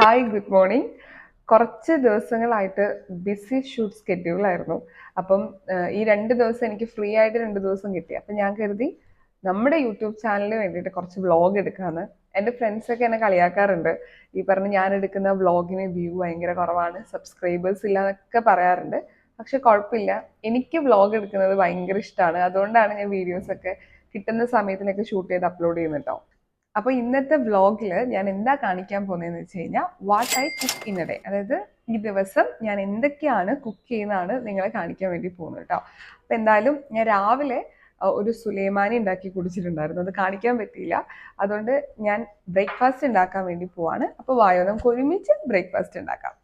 Hi, good morning. കുറച്ച് ദിവസങ്ങളായിട്ട് BC shoot സ്കെഡ്യൂളായിരുന്നു. അപ്പം ഈ 2 ദിവസം എനിക്ക് ഫ്രീ ആയിട്ട് 2 ദിവസം കിട്ടി. അപ്പം ഞാൻ കരുതി നമ്മുടെ യൂട്യൂബ് ചാനലിന് വേണ്ടിയിട്ട് കുറച്ച് വ്ളോഗ് എടുക്കാമെന്ന്. എൻ്റെ ഫ്രണ്ട്സൊക്കെ എന്നെ കളിയാക്കാറുണ്ട്. ഈ പറഞ്ഞ് ഞാൻ എടുക്കുന്ന വ്ളോഗിന് വ്യൂ ഭയങ്കര കുറവാണ്, സബ്സ്ക്രൈബേഴ്സ് ഇല്ല എന്നൊക്കെ പറയാറുണ്ട്. പക്ഷെ കുഴപ്പമില്ല, എനിക്ക് വ്ളോഗ് എടുക്കുന്നത് ഭയങ്കര ഇഷ്ടമാണ്. അതുകൊണ്ടാണ് ഞാൻ വീഡിയോസൊക്കെ കിട്ടുന്ന സമയത്തിനൊക്കെ ഷൂട്ട് ചെയ്ത് അപ്ലോഡ് ചെയ്യുന്നത് കേട്ടോ. അപ്പൊ ഇന്നത്തെ വ്ളോഗിൽ ഞാൻ എന്താ കാണിക്കാൻ പോകുന്നതെന്ന് വെച്ച് കഴിഞ്ഞാൽ what I cook in A day, അതായത് ഈ ദിവസം ഞാൻ എന്തൊക്കെയാണ് കുക്ക് ചെയ്യുന്നതാണ് നിങ്ങളെ കാണിക്കാൻ വേണ്ടി പോകുന്നത് കേട്ടോ. അപ്പൊ എന്തായാലും ഞാൻ രാവിലെ ഒരു സുലൈമാനി ഉണ്ടാക്കി കുടിച്ചിട്ടുണ്ടായിരുന്നു, അത് കാണിക്കാൻ പറ്റിയില്ല. അതുകൊണ്ട് ഞാൻ ബ്രേക്ക്ഫാസ്റ്റ് ഉണ്ടാക്കാൻ വേണ്ടി പോവാണ്. അപ്പൊ വായോ നമുക്ക് ഒരുമിച്ച് ബ്രേക്ക്ഫാസ്റ്റ് ഉണ്ടാക്കാം.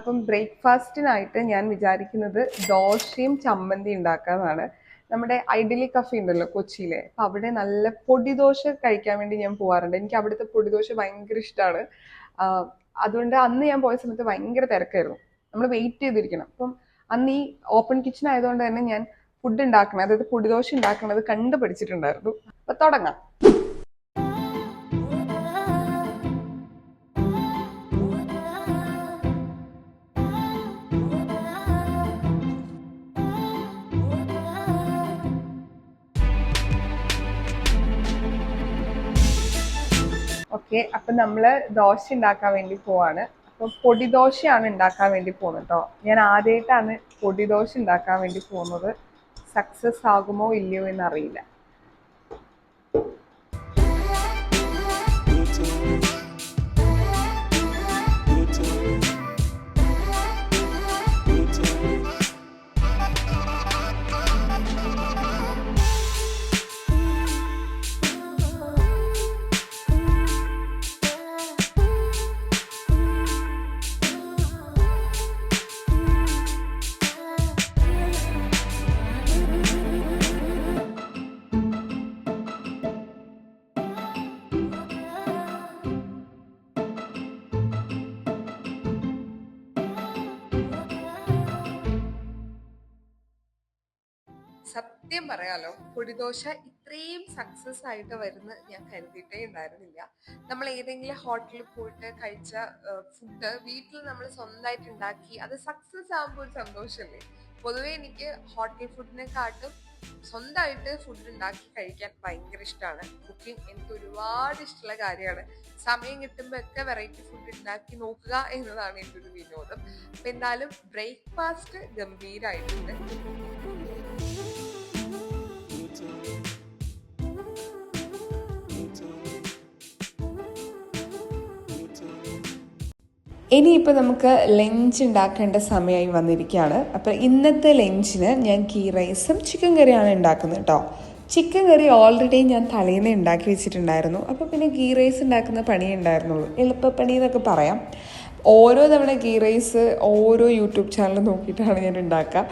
അപ്പം ബ്രേക്ക്ഫാസ്റ്റിനായിട്ട് ഞാൻ വിചാരിക്കുന്നത് ദോശയും ചമ്മന്തി ഉണ്ടാക്കാന്നാണ്. നമ്മുടെ ഐഡിയലി കഫേ ഉണ്ടല്ലോ കൊച്ചിയിലെ, അപ്പൊ അവിടെ നല്ല പൊടിദോശ കഴിക്കാൻ വേണ്ടി ഞാൻ പോവാറുണ്ട്. എനിക്ക് അവിടുത്തെ പൊടിദോശ ഭയങ്കര ഇഷ്ടമാണ്. അതുകൊണ്ട് അന്ന് ഞാൻ പോയ സമയത്ത് ഭയങ്കര തിരക്കായിരുന്നു, നമ്മൾ വെയിറ്റ് ചെയ്തിരിക്കണം. അപ്പം അന്ന് ഈ ഓപ്പൺ കിച്ചൺ ആയതുകൊണ്ട് തന്നെ ഞാൻ ഫുഡ് ഉണ്ടാക്കണം, അതായത് പൊടിദോശ ഉണ്ടാക്കുന്നത് കണ്ടുപഠിച്ചിട്ടുണ്ടായിരുന്നു. അപ്പൊ തുടങ്ങാം. ഓക്കെ, അപ്പൊ നമ്മള് ദോശ ഉണ്ടാക്കാൻ വേണ്ടി പോവാണ്. അപ്പൊ പൊടിദോശയാണ് ഉണ്ടാക്കാൻ വേണ്ടി പോകുന്നത് കേട്ടോ. ഞാൻ ആദ്യമായിട്ടാണ് പൊടിദോശ ഉണ്ടാക്കാൻ വേണ്ടി പോകുന്നത്. സക്സസ് ആകുമോ ഇല്ലയോ എന്നറിയില്ല. സത്യം പറയാലോ, പൊടിദോശ ഇത്രയും സക്സസ് ആയിട്ട് വരുന്ന ഞാൻ കരുതിയിട്ടേ ഉണ്ടായിരുന്നില്ല. നമ്മൾ ഏതെങ്കിലും ഹോട്ടലിൽ പോയിട്ട് കഴിച്ച ഫുഡ് വീട്ടിൽ നമ്മൾ സ്വന്തമായിട്ട് ഉണ്ടാക്കി അത് സക്സസ് ആകുമ്പോൾ ഒരു സന്തോഷമല്ലേ. പൊതുവെ എനിക്ക് ഹോട്ടൽ ഫുഡിനെക്കാട്ടും സ്വന്തമായിട്ട് ഫുഡ് ഉണ്ടാക്കി കഴിക്കാൻ ഭയങ്കര ഇഷ്ടമാണ്. കുക്കിംഗ് എനിക്ക് ഒരുപാട് ഇഷ്ടമുള്ള കാര്യമാണ്. സമയം കിട്ടുമ്പോൾ ഒക്കെ വെറൈറ്റി ഫുഡ് ഉണ്ടാക്കി നോക്കുക എന്നതാണ് എൻ്റെ ഒരു വിനോദം. അപ്പൊ എന്തായാലും ബ്രേക്ക്ഫാസ്റ്റ് ഗംഭീരമായിട്ടുണ്ട്. ഇനിയിപ്പോൾ നമുക്ക് ലഞ്ച് ഉണ്ടാക്കേണ്ട സമയമായി വന്നിരിക്കുകയാണ്. അപ്പോൾ ഇന്നത്തെ ലഞ്ചിന് ഞാൻ ഗീ റൈസും ചിക്കൻ കറിയാണ് ഉണ്ടാക്കുന്നത് കേട്ടോ. ചിക്കൻ കറി ഓൾറെഡി ഞാൻ തലേന്ന് ഉണ്ടാക്കി വെച്ചിട്ടുണ്ടായിരുന്നു. അപ്പോൾ പിന്നെ ഗീ റൈസ് ഉണ്ടാക്കുന്ന പണിയേ ഉണ്ടായിരുന്നുള്ളൂ, എളുപ്പപ്പണി എന്നൊക്കെ പറയാം. ഓരോ തവണ ഗീ റൈസ് ഓരോ യൂട്യൂബ് ചാനൽ നോക്കിയിട്ടാണ് ഞാൻ ഉണ്ടാക്കുക.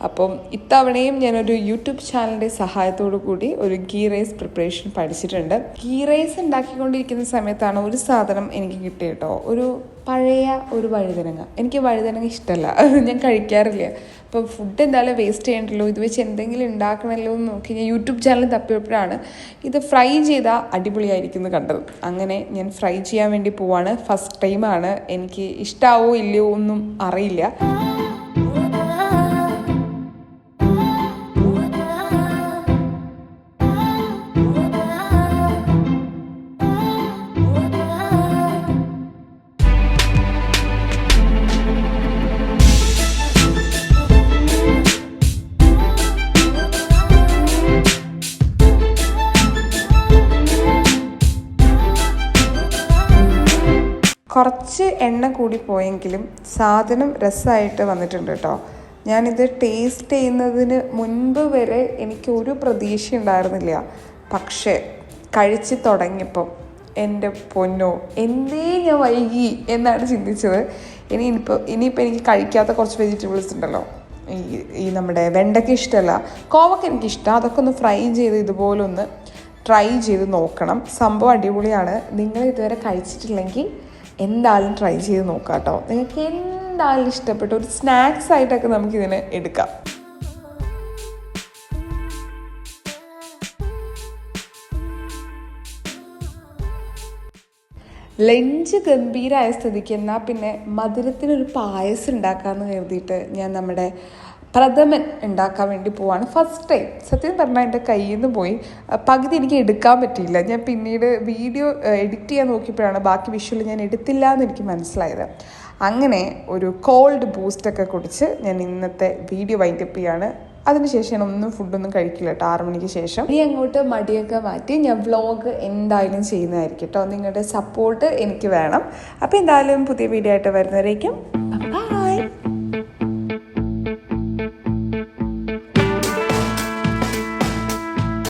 അപ്പം ഇത്തവണയും ഞാനൊരു യൂട്യൂബ് ചാനലിൻ്റെ സഹായത്തോടു കൂടി ഒരു ഗീ റൈസ് പ്രിപ്പറേഷൻ പഠിച്ചിട്ടുണ്ട്. ഗീ റൈസ് ഉണ്ടാക്കിക്കൊണ്ടിരിക്കുന്ന സമയത്താണ് ഒരു സാധനം എനിക്ക് കിട്ടിയത് കേട്ടോ, ഒരു പഴയ ഒരു വഴുതനങ്ങ. എനിക്ക് വഴുതനങ്ങ ഇഷ്ടമല്ല, ഞാൻ കഴിക്കാറില്ല. അപ്പോൾ ഫുഡ് എന്തായാലും വേസ്റ്റ് ചെയ്യണ്ടല്ലോ, ഇത് വെച്ച് എന്തെങ്കിലും ഉണ്ടാക്കണമല്ലോ എന്ന് നോക്കി ഞാൻ യൂട്യൂബ് ചാനൽ തപ്പിയപ്പോഴാണ് ഇത് ഫ്രൈ ചെയ്താൽ അടിപൊളിയായിരിക്കും എന്ന് കണ്ടത്. അങ്ങനെ ഞാൻ ഫ്രൈ ചെയ്യാൻ വേണ്ടി പോവാണ്. ഫസ്റ്റ് ടൈമാണ്, എനിക്ക് ഇഷ്ടാവോ ഇല്ലയോ ഒന്നും അറിയില്ല. കുറച്ച് എണ്ണ കൂടി പോയെങ്കിലും സാധനം രസമായിട്ട് വന്നിട്ടുണ്ട് കേട്ടോ. ഞാനിത് ടേസ്റ്റ് ചെയ്യുന്നതിന് മുൻപ് വരെ എനിക്ക് പ്രതീക്ഷ ഉണ്ടായിരുന്നില്ല. പക്ഷേ കഴിച്ച് തുടങ്ങിയപ്പം എൻ്റെ പൊന്നോ, എന്തേ ഞാൻ വൈകി എന്നാണ് ചിന്തിച്ചത്. ഇനിയിപ്പോൾ എനിക്ക് കഴിക്കാത്ത കുറച്ച് വെജിറ്റബിൾസ് ഉണ്ടല്ലോ, ഈ നമ്മുടെ വെണ്ടയ്ക്ക ഇഷ്ടമല്ല, കോവക്ക എനിക്കിഷ്ടം. അതൊക്കെ ഒന്ന് ഫ്രൈ ചെയ്ത് ഇതുപോലെ ഒന്ന് ട്രൈ ചെയ്ത് നോക്കണം. സംഭവം അടിപൊളിയാണ്. നിങ്ങൾ ഇതുവരെ കഴിച്ചിട്ടില്ലെങ്കിൽ എന്തായാലും ട്രൈ ചെയ്ത് നോക്കാം കേട്ടോ. നിങ്ങൾക്ക് എന്തായാലും ഇഷ്ടപ്പെട്ട ഒരു സ്നാക്സ് ആയിട്ടൊക്കെ നമുക്കിതിനെ എടുക്കാം. ലഞ്ച് ഗംഭീരമായ സ്ഥിതിക്ക് എന്നാൽ പിന്നെ മധുരത്തിനൊരു പായസം ഉണ്ടാക്കാമെന്ന് കരുതിയിട്ട് ഞാൻ നമ്മുടെ പ്രഥമൻ ഉണ്ടാക്കാൻ വേണ്ടി പോവാണ്. ഫസ്റ്റ് ടൈം സത്യം പറഞ്ഞാൽ എൻ്റെ കയ്യിൽ നിന്ന് പോയി, പകുതി എനിക്ക് എടുക്കാൻ പറ്റിയില്ല. ഞാൻ പിന്നീട് വീഡിയോ എഡിറ്റ് ചെയ്യാൻ നോക്കിയപ്പോഴാണ് ബാക്കി വിഷ്വൽ ഞാൻ എടുത്തില്ല എന്ന് എനിക്ക് മനസ്സിലായത്. അങ്ങനെ ഒരു കോൾഡ് ബൂസ്റ്റൊക്കെ കുടിച്ച് ഞാൻ ഇന്നത്തെ വീഡിയോ വൈൻഡപ്പ് ചെയ്യാണ്. അതിനുശേഷം ഞാൻ ഫുഡൊന്നും കഴിക്കില്ല കേട്ടോ 6 മണിക്ക് ശേഷം. ഇനി അങ്ങോട്ട് മടിയൊക്കെ മാറ്റി ഞാൻ വ്ളോഗ് എന്തായാലും ചെയ്യുന്നതായിരിക്കും കേട്ടോ. നിങ്ങളുടെ സപ്പോർട്ട് എനിക്ക് വേണം. അപ്പോൾ എന്തായാലും പുതിയ വീഡിയോ ആയിട്ട് വരുന്നവരേക്കും